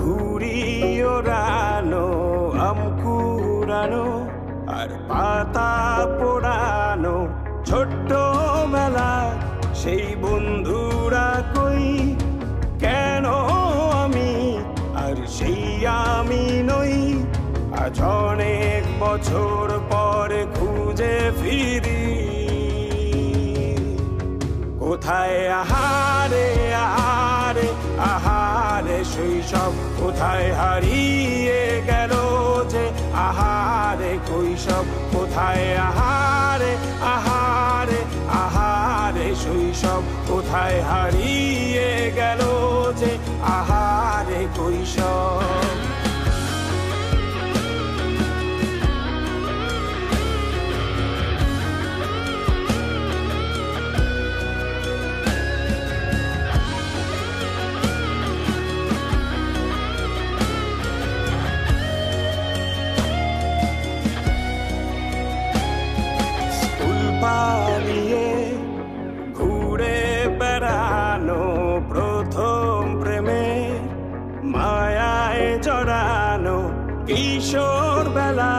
ঘুড়ি ওড়ানো, আম কুড়ানো আর পাতা পোড়ানো, ছোট্টবেলা সেই বন্ধুরা কই, কেন আমি আর সেই আমি নই। আজ অনেক বছর পরে খুঁজে ফিরি, কোথায় আহারে আহারে আহারে শৈশব, কোথায় হারিয়ে গেল যে আহারে কৈশব, কোথায় আহারে আহারে আহারে শৈশব, কোথায় হারিয়ে গেল যে আহারে কৈশব। পালিয়ে ঘুরে বেড়ানো, প্রথম প্রেমে মায়ায় জড়ানো, কিশোর বেলা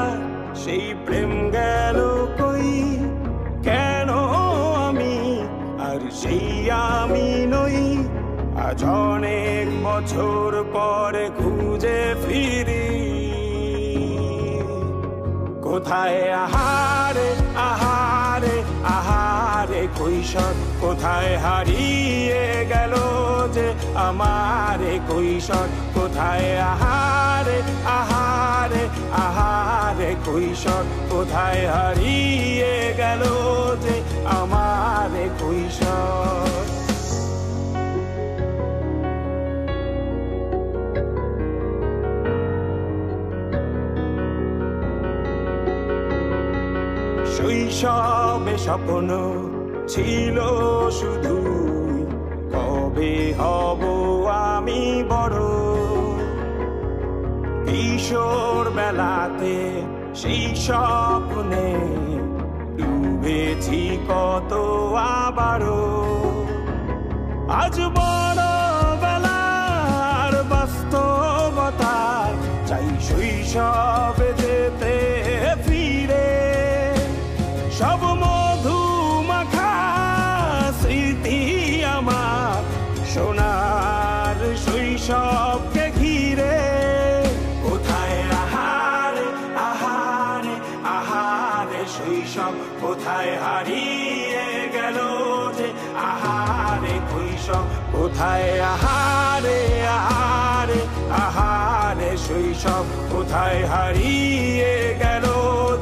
সেই প্রেম গেল কই, কেন আমি আর সেই আমি নই। আজ অনেক বছর পরে খুঁজে ফিরি, কোথায় আহারে আহারে আহারে কৈশোর, কোথায় হারিয়ে গেল যে আমারে কৈশোর, কোথায় আহারে আহারে আহারে কৈশোর, কোথায় হারিয়ে গেল যে আমারে কৈশোর। শৈশবে স্বপ্ন ছিল শুধু, কবে হব আমি বড়। কিশোর বেলাতে সেই স্বপ্নে ডুবেছি কত আবারও, আজ বড় বেলার বাস্তবতায় চাই শৈশবে যেতে ফিরে। সব মধু মাখা স্মৃতি আমার সোনার শৈশবকে ঘিরে, কোথায় আহারে আহারে আহারে শৈশব, কোথায় হারিয়ে গেল যে আহারে কৈশোর, কোথায় আহারে আহারে আহারে শৈশব, কোথায় হারিয়ে গেল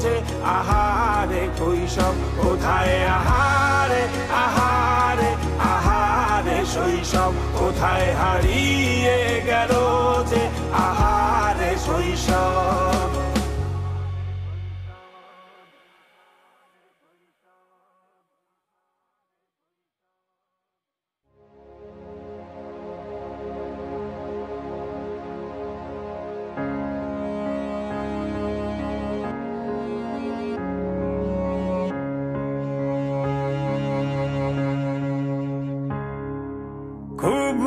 যে আহারে কৈশোর, কোথায় আহারে আহারে আহারে শৈশব, কোথায় হারিয়ে গেল যে আহারে শৈশব। খুব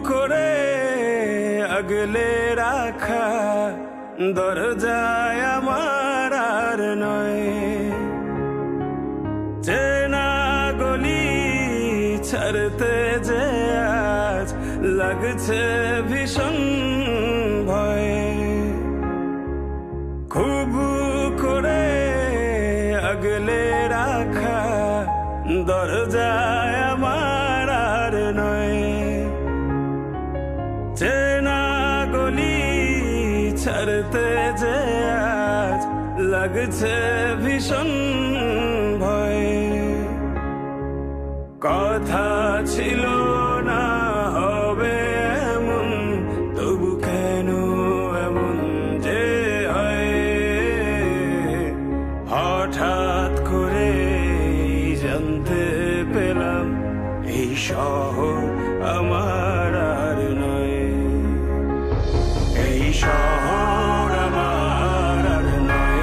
করে আগলে রাখা দরজায় আমার আর নয়, চেনা গলি ছাড়তে যে আজ লাগছে ভীষণ ভয়। খুব করে আগলে রাখা দরজায় আমার আর নয়, চেনা গলি ছাড়তে যে আজ লাগছে ভীষণ ভয়। কথা ছিল না হবে এমন, তবু কেন এমন যে হয়, হঠাৎ করে জানতে পেলাম এই শহর আমার আর নয়, এই শহর আমার আর নয়,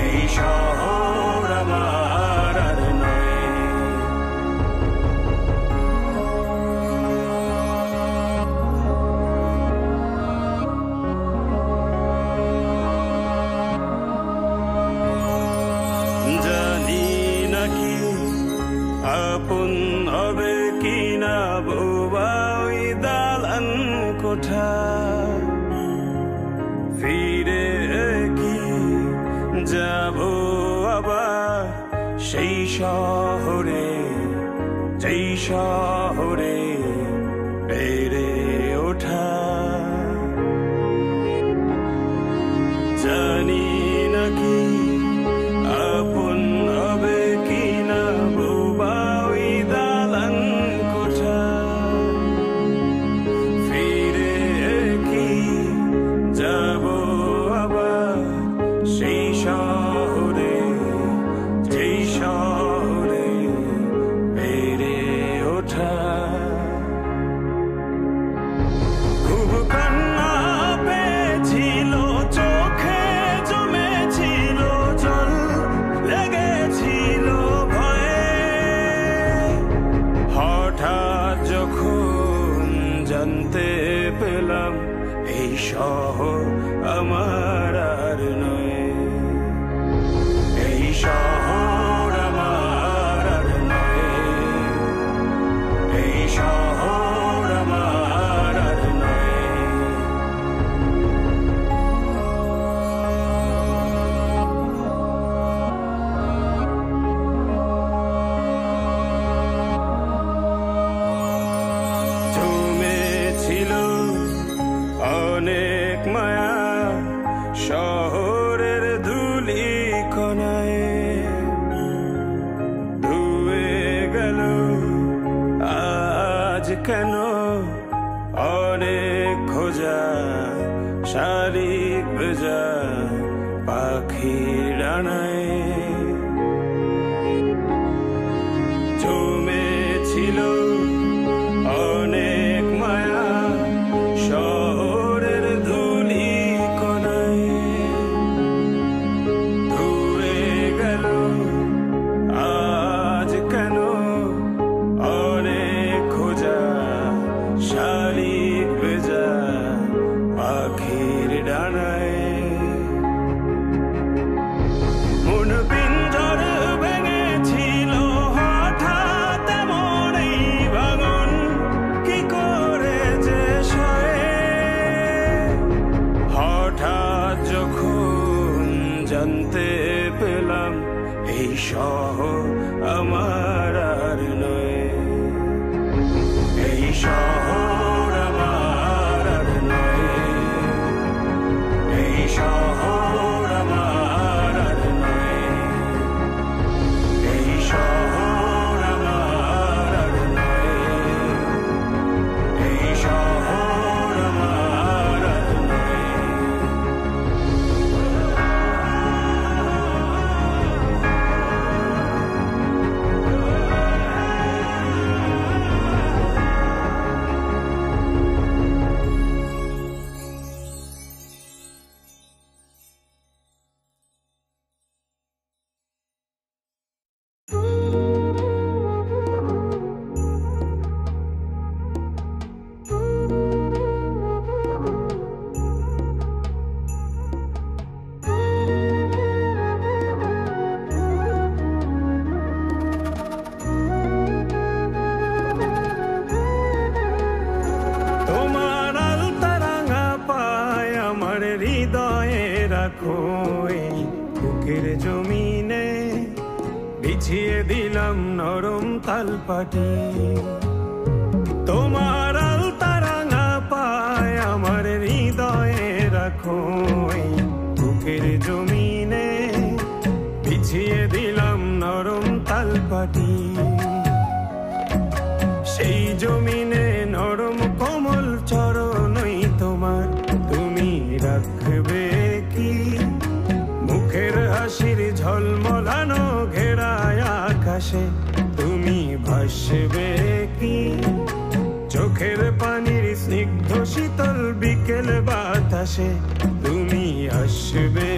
এই শহর আমার আর নয়। সেই শহরে যেই শহরে বেড়ে ওঠা জানি নাকি আপন হবে কিনা বোবা ওই দালান কোঠা ফিরে কি যাব আবার সেই শহরে যেই শহরে বেড়ে ওঠা খুব কান্না পেয়েছিল চোখে জমেছিল জল লেগেছিল ভয়ে হঠাৎ যখন জানতে পেলাম এই শহর আমার আর নয় এই শহর আমার আর নয় এই শহর আমার আর নয় জমেছিল অনেক মায়া শহরের ধুলি কণায় ধুয়ে গেল আজ কেন অনেক খোঁজা শালিক ভেজা পাখির ডানায় জমেছিল অনেক মায়া শহরের ধুলি কোনায় ধুয়ে গেল আজ কেন অনেক খোঁজা শালিক ভেজা পাখির ডানায় মন পিঞ্জর ভেঙেছিল হঠাৎ এমন এই ভাঙন কি করে যে সয়ে হঠাৎ যখন জানতে পেলাম এই শহর আমার আর নয় এই শহর আমার আর নয় এই শহর আমার আর নয় এই শহর আমার আর নয় এই শহর আমার আর নয় তোমার আলতা রাঙা পায় আমার হৃদয়ে রাখো এই বুকের জমিনে বিছিয়ে দিলাম নরম তালপাটি তোমার আলতা রাঙা পায় আমার হৃদয়ে রাখো এই বুকের জমিনে বিছিয়ে দিলাম নরম তালপাটি সেই জমিনে নরম কোমল চরণই তোমার তুমি রাখবে কি মুখের হাসির ঝলমলানো ঘেরায় আকাশে তুমি ভাসবে কি চোখের পানির স্নিগ্ধ শীতল বিকেল বাতাসে তুমি আসবে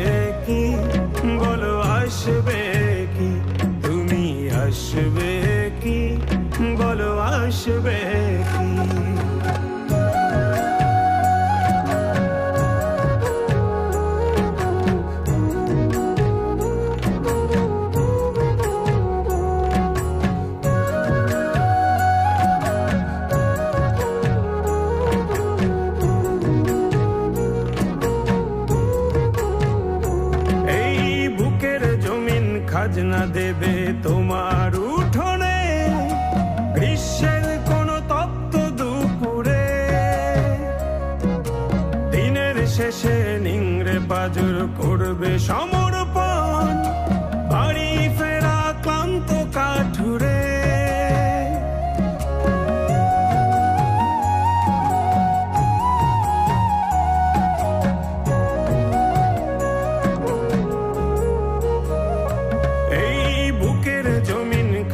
কি বলো আসবে কি তুমি আসবে কি বলো আসবে কি এই বুকের জমিন খাজনা দেবে তোমার উঠোনে, গ্রীষ্মের কোন তপ্ত দুপুরে। দিনের শেষে নিংড়ে পাজর করবে সমর্পণ, বাড়ি ফেরা ক্লান্ত কাঠুরে।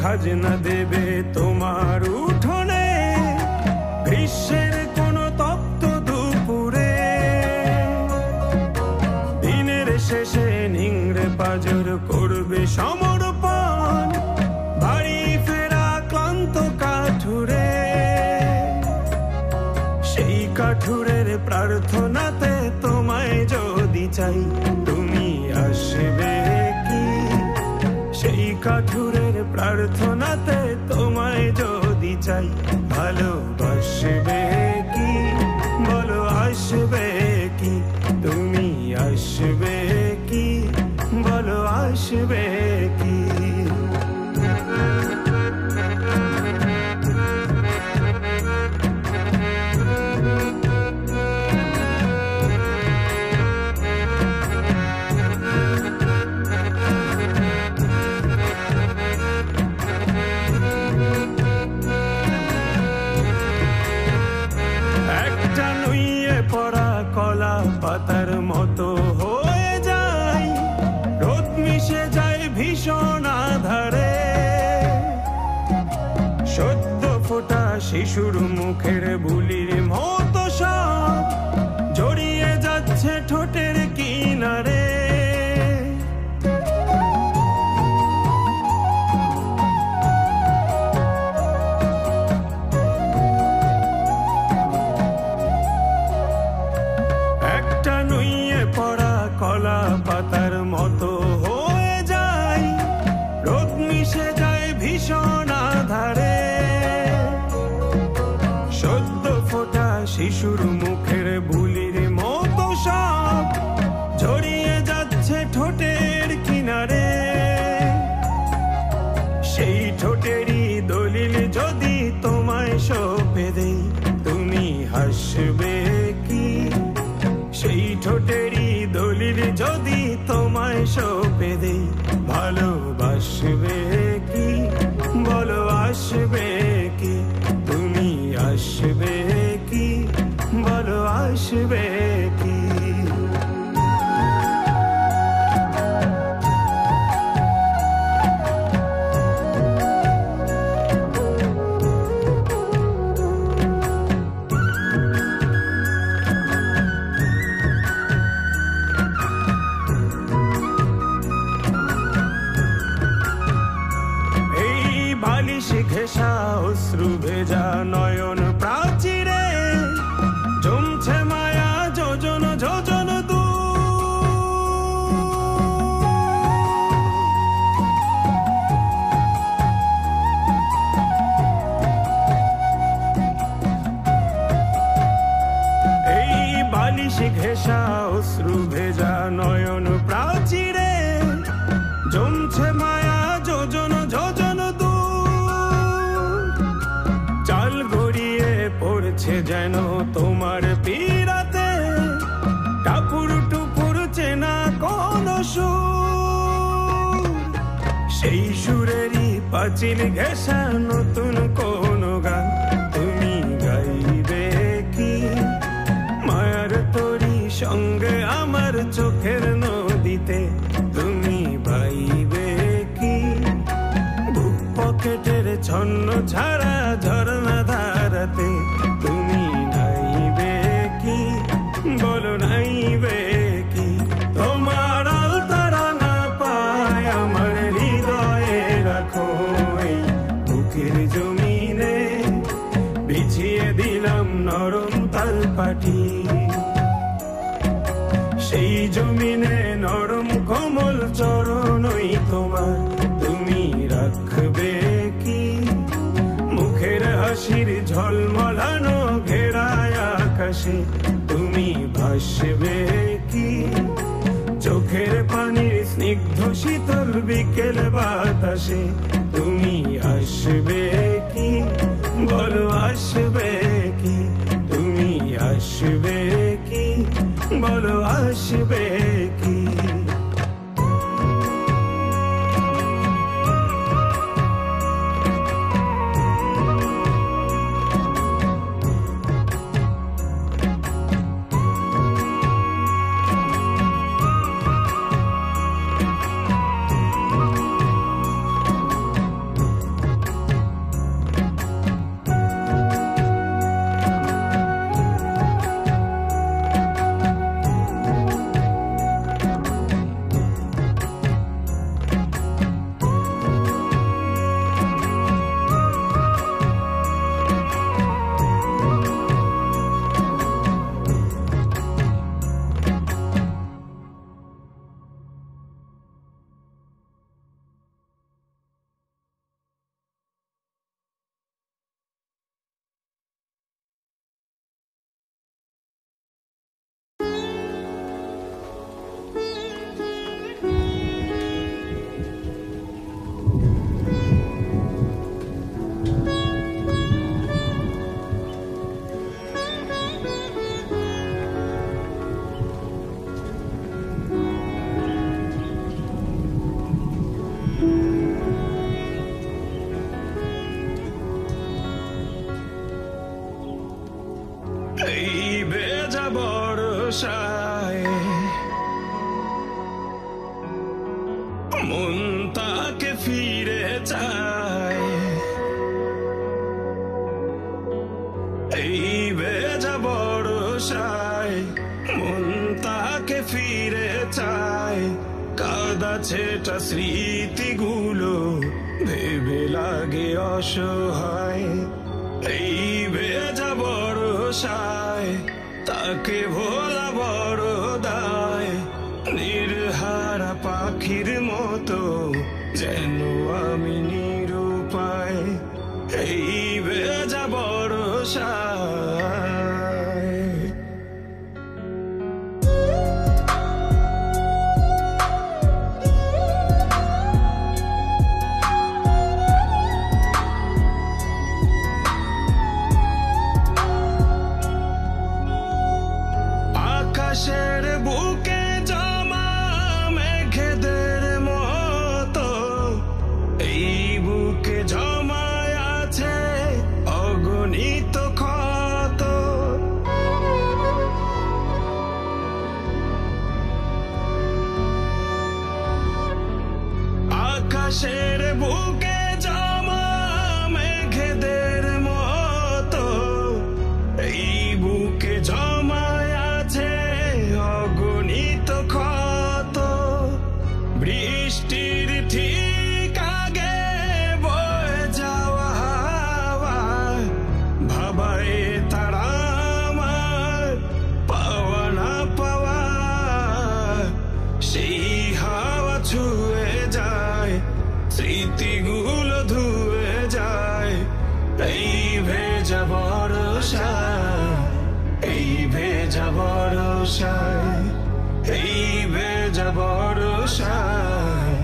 খাজনা দেবে তোমার উঠোনে, গ্রীষ্মের কোন তপ্ত দুপুরে। দিনের শেষে নিংড়ে পাজর করবে সমর্পণ, বাড়ি ফেরা ক্লান্ত কাঠুরে। সেই কাঠুরের প্রার্থনাতে তোমায় যদি চাই, তুমি আসবে কি? সেই কাঠুরের প্রার্থনাতে তোমায় যদি চাই, ভালোবাসবে কি? বলো আসবে কি? তুমি আসবে কি? বলো আসবে কি? পরা কলা পাতার মতো হয়ে যায়, রোদ মিশে যায় ভীষণ আধারে। সদ্য ফোটা শিশুর মুখের বুলির মতো সব জড়িয়ে যাচ্ছে ঠোঁটের কিনারে। পড়া কলা পাতার মতো হয়ে যায়, রোদ মিশে যায় ভীষণ আধারে। সদ্য ফোটা শিশুর মুখের বুলির মতো সব জড়িয়ে যাচ্ছে ঠোঁটের কিনারে। সেই ঠোঁটেরই দলিল যদি তোমায় সঁপে দেই, তুমি হাসবে কি? সেই ঠোঁটেরই দলিল যদি তোমায় সঁপে দেই, ভালোবাসবে কি? বলো আসবে কি? তুমি আসবে কি? বলো আসবে কি? ঘেঁষা অশ্রু ভেজা নয়ন প্রাচীরে জমছে মায়া যোজন যোজন দূর। এই বালিশ ঘেঁষা অশ্রু ভেজা নয়ন প্রাচীরে জমছে মায়া যোজন যোজন চাল গড়িয়ে পড়ছে যেন তোমার পীড়াতে, টাপুর টুপুর চেনা কোন সুর। সেই সুরেরই পাঁচিল ঘেঁষা নতুন কোন গান তুমি গাইবে কি? মায়ার তোরি সঙ্গে আমার চোখের নদীতে তুমি বাইবে কি? বুক পকেটের ছন্ন ছাড়া ঝরনা ধারাতে তুমি নাইবে কি? বলো নাইবে কি? তোমার আলতারা না পায় আমার হৃদয়ে রাখো, এই বুকের জমিনে বিছিয়ে দিলাম নরম তালপাটি। সেই জমিনে নরম কোমল চরণই তোমার, তুমি রাখবে কি? মুখের হাসির ঝলমলানো ঘেরায় আকাশে তুমি ভাসবে কি? চোখের পানির স্নিগ্ধ স্নিগ্ধ শীতল বিকেল বাতাসে তুমি আসবে কি, বলো আসবে কি, তুমি আসবে কি, বলো আসবে কি। এই ভেজা বর্ষায় মন তাকে ফিরে চায়, এই ভেজা বর্ষায় মন তাকে ফিরে চায়। কাদা ছেটা স্মৃতিগুলো ভেবে লাগে অসহায়, এই ভেজা বর্ষায় তাকে ভোলা বড় দায়। নির্হারা পাখির মতো যেন আমি নিরুপায়, এই ভেজা বর্ষায়। আকাশের বুকে জমা মেঘেদের মতো এই বুকে জমায় আছে অগণিত ক্ষত। আকাশের বুকে জমা মেঘেদের মতো এই বুকে জমায় অগণিত ক্ষত। বৃষ্টির ঠিক আগে বয়ে যাওয়া হাওয়া ভাবায় তারা আমার পাওয়া না পাওয়া। সেই হাওয়া ছুঁয়ে যায়, স্মৃতিগুলো ধুয়ে যায়। এই ভেজা বর্ষায়, এই ভেজা বর্ষায়, এই ভেজা বর্ষায়,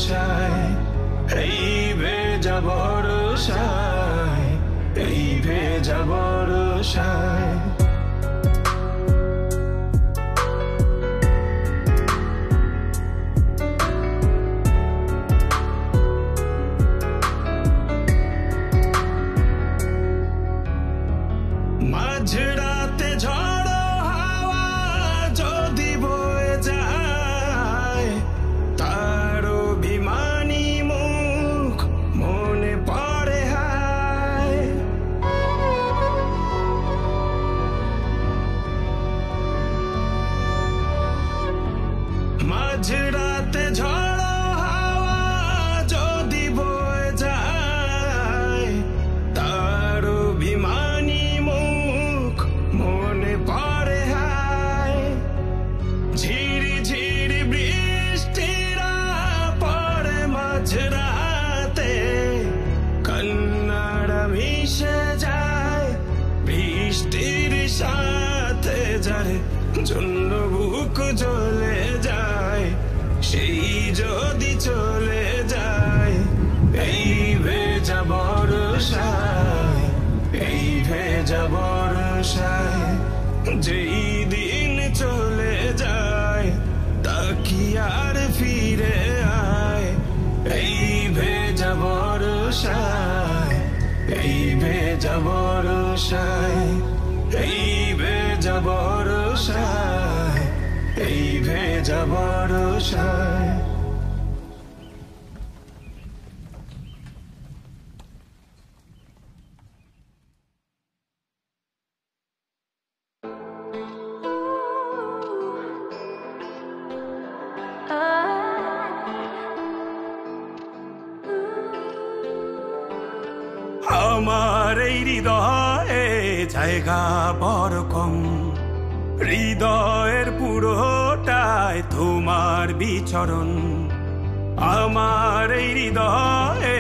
বর্ষায়, এই ভেজা বর্ষায়, এই ভেজা বর্ষায়। মাঝরাতে ঝড়ো হাওয়া যদি বয়ে যায়, তার অভিমানী মুখ মনে পড়ে হায়। মাঝরাতে ঝড়ো হাওয়া যদি বয়ে যায়, তার অভিমানী মনে পড়ে হায়। ঝিরি ঝিরি বৃষ্টিরা পড়ে মাঝরাতে, কান্নারা মিশে যায় বৃষ্টির সাথে। যার জন্য বুক জ্বলে যায়, সেই যদি চলে যায়, এই ভেজা বর্ষায়, এই ভেজা বর্ষায়। যেই দিন চলে যায়, তা কি আর ফিরে আয়? এই ভেজা বর্ষায়, এই ভেজা বর্ষায়, এই ভেজা বর্ষায়, এই ভেজা বর্ষায়। আমার এই হৃদয়ে জায়গা বড় কম, হৃদয়ের পুরোটায় তোমার বিচরণ। আমার এই হৃদয়ে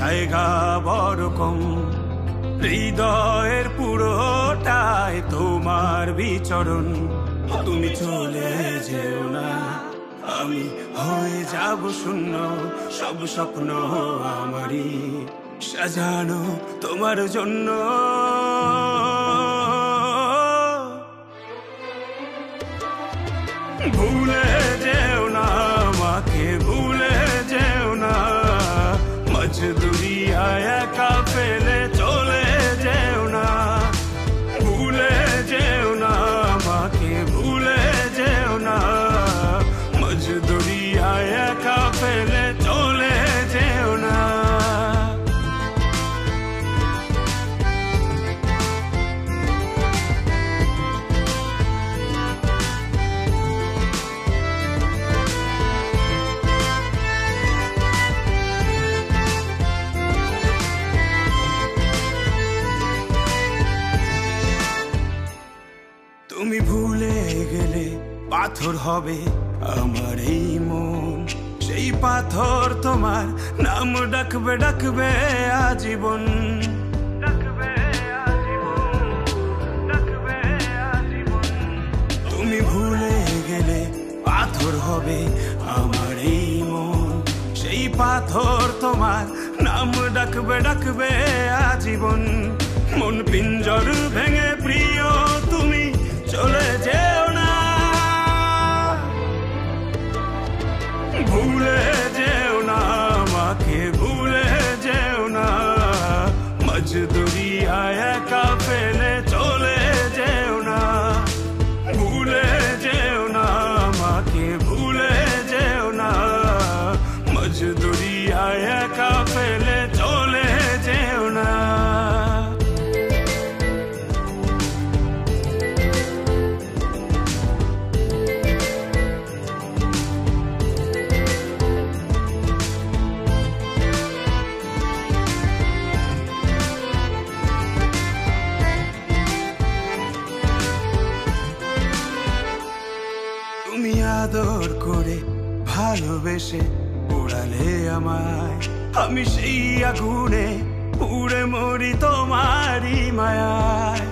জায়গা বড় কম, হৃদয়ের পুরোটায় তোমার বিচরণ। তুমি চলে যেও না, আমি হয়ে যাব শূন্য। সব স্বপ্ন আমারই সাজানো তোমার জন্য। ভুলে যেও না আমাকে, ভুলে যেও না। মজদুরিয়ায় একা ফেলে চলে যেও না। ভুলে যেও না আমাকে, ভুলে যেও না। মজদুরিয়ায় একা ফেলে চলে যেও না। তুমি ভুলে গেলে পাথর হবে আমার এই মন। সেই পাথর তোমার নাম ডাকবে, ডাকবে আজীবন। তুমি ভুলে গেলে পাথর হবে আমার এই মন। সেই পাথর তোমার নাম ডাকবে, ডাকবে আজীবন। মন পিঞ্জর ভেঙে প্রিয় তুমি চলে যেও না। ভুলে যেও না আমাকে, ভুলে যেও না। মজদুরিয়ায় একা ফেলে চলে যেও না। ভুলে যেও না আমাকে, ভুলে যেও না। মজদুরিয়ায় একা ফেলে চলে যেও না। তুমি আদর করে ভালোবেসে উড়ালে আমায়, আমি সেই আগুনে পুড়ে মরি তোমারই মায়ায়।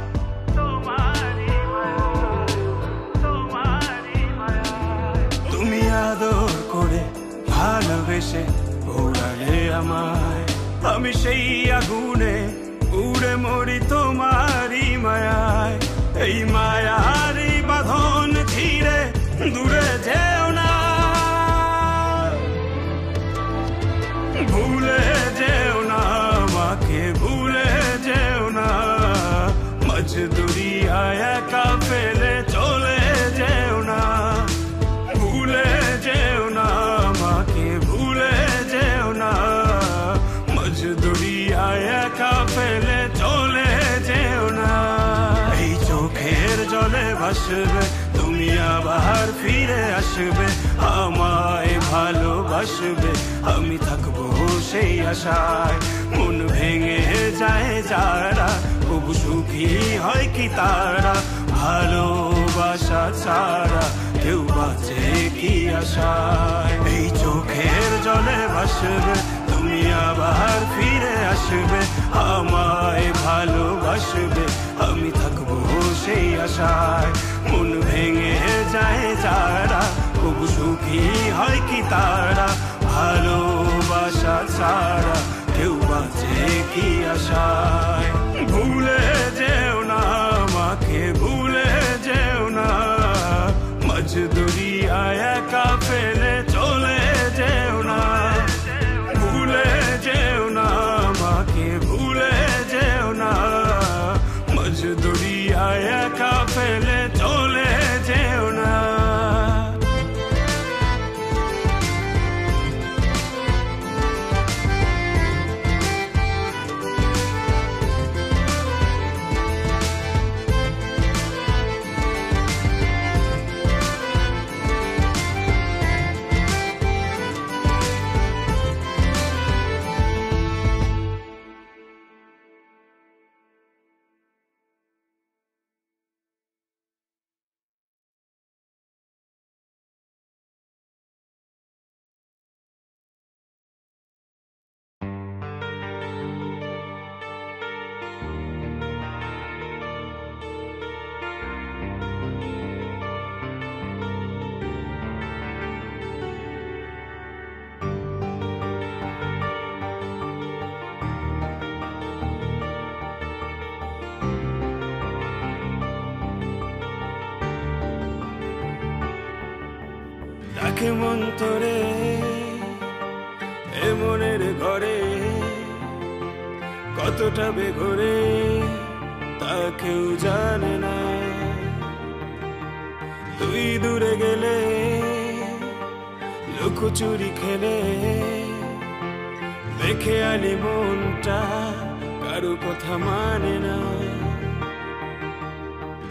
তুমি আদর করে ভালোবেসে এসে পোড়ালে আমায়, আমি সেই আগুনে উড়ে মরি তোমারই মায়ায়। এই মায়ার এই বাঁধন ছিঁড়ে দূরে যেও না, ভুলে যেও না আমাকে, ভুলে যেও না। মজদুরিয়ায় একা ফেলে চলে যেও না, ভুলে যেও না আমাকে, ভুলে যেও না। মজদুরিয়ায় একা ফেলে চলে যেও না। এই চোখের জলে ভাসবে তুমি আবার ফিরে আসবে, আমায় ভালোবাসবে, আমি থাকবো সেই আশায়। মন ভেঙে যায় যারা, তবু সুখী হয় কি তারা, ভালোবাসা ছাড়া কেউ বাঁচে কি আশায়। এই চোখের জলে ভাসবে তুমি আবার ফিরে আসবে, আমায় ভালোবাসবে, আমি থাকবো সেই আশায়। মন ভেঙে যায় যারা, তবু সুখী হয় কি তারা, ভালোবাসা ছাড়া কেউ বাঁচে কি আশায়। ভুলে যেও না আমাকে, ভুলে যেও না। মজদুরিয়ায় একা ফেলে চলে যেও না, ভুলে যেও না আমাকে, ভুলে যেও না। মজদুরিয়ায় একা ফেলে চলে যেও না। ডাকে মন তোরে এ মনের ঘরে, কতটা বেঘরে তা কেউ জানে না। তুই দূরে গেলে লুকোচুরি খেলে, দেখে আলি মনটা কারো কথা মানে না।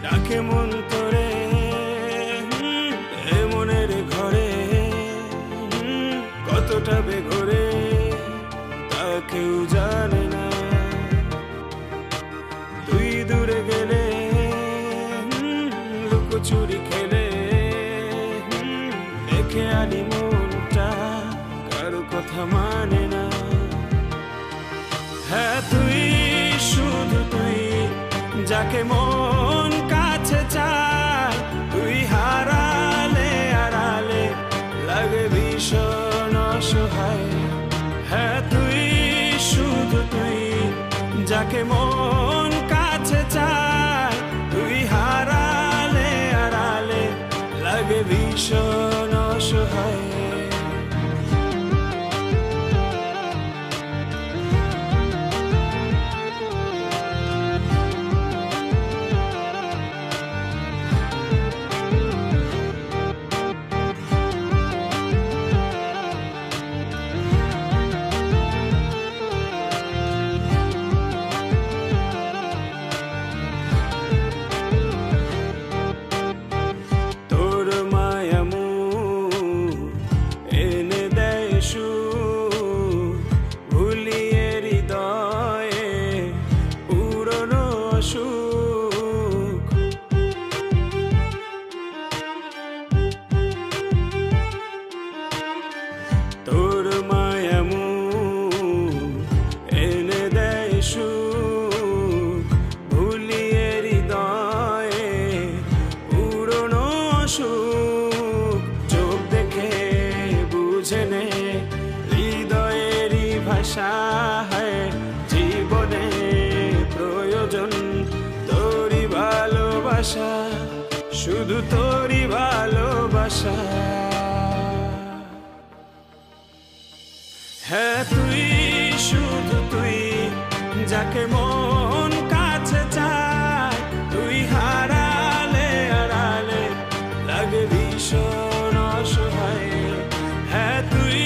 ডাকে মন তোরে এ মনের ঘরে, কতটা বেঘরে তা কেউ জানে না। তুই দূরে গেলে লুকোচুরি খেলে, দেখে আলি মনটা কারো কথা মানে না। হ্যাঁ তুই, শুধু তুই, যাকে মন কাছে চায়। তুই হারালে আড়ালে লাগে ভীষণ অসহায়। হ্যাঁ তুই, শুধু তুই, যাকে মন কাছে চায়। তুই হারালে আড়ালে লাগে ভীষণ অসহায়। তোর মায়া শুধু তোরই ভালোবাসা। হ্যাঁ তুই, শুধু তুই, যাকে মন কাছে চায়, তুই হারালে হারালে লাগে ভীষণ অসহায়। হ্যাঁ তুই,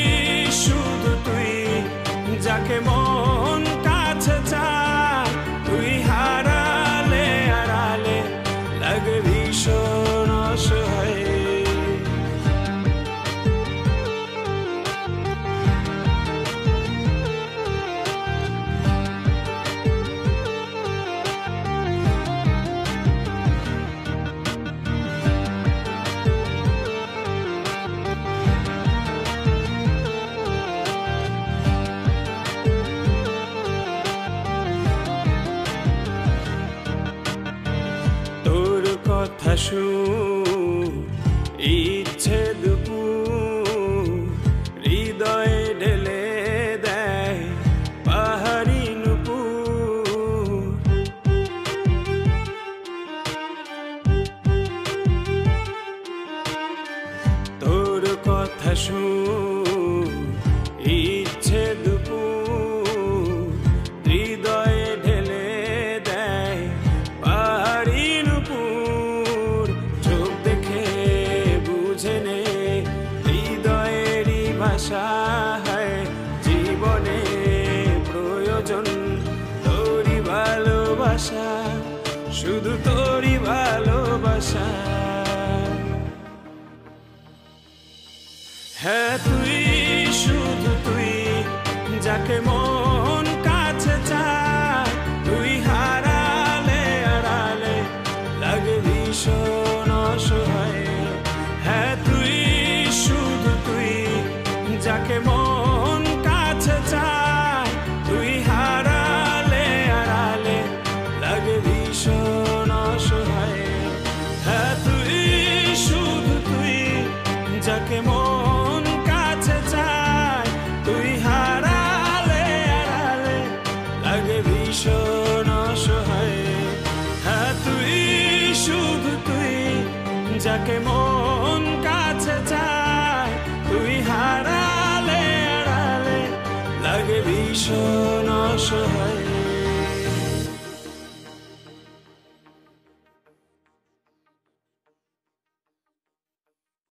শুধু তুই, যাকে মন কাছে চায়, তুই হারালে হারালে লাগে ভীষণ অসহায়। কথা শুন, ইচ্ছে দুপুর হৃদয়ে ঢেলে দেয় পাহাড়ি নুপুর। তোর কথা শুন, ইচ্ছে দুপুর হৃদয়ে ঢেলে দেয় পাহাড়ি নুপুর। চোখ দেখে বুঝে নে হৃদয়েরই ভাষা, হয় জীবনে প্রয়োজন তোরই ভালোবাসা, শুধু তোরই ভালোবাসা। হ্যাঁ তুই, শুধু তুই, যাকে মন কাছে চায়, তুই হারালে হারালে লাগে ভীষণ অসহায়। হ্যাঁ তুই, শুধু তুই, যাকে মন কাছে চায়, তুই হারালে হারালে লাগে ভীষণ অসহায়। হ্যাঁ তুই, শুধু তুই, যাকে মন কাছে চায়, তুই হারালে হারালে লাগে ভীষণ অসহায়। হ্যাঁ তুই, শুধু তুই, যাকে মন কাছে চায়, তুই হারালে হারালে লাগে ভীষণ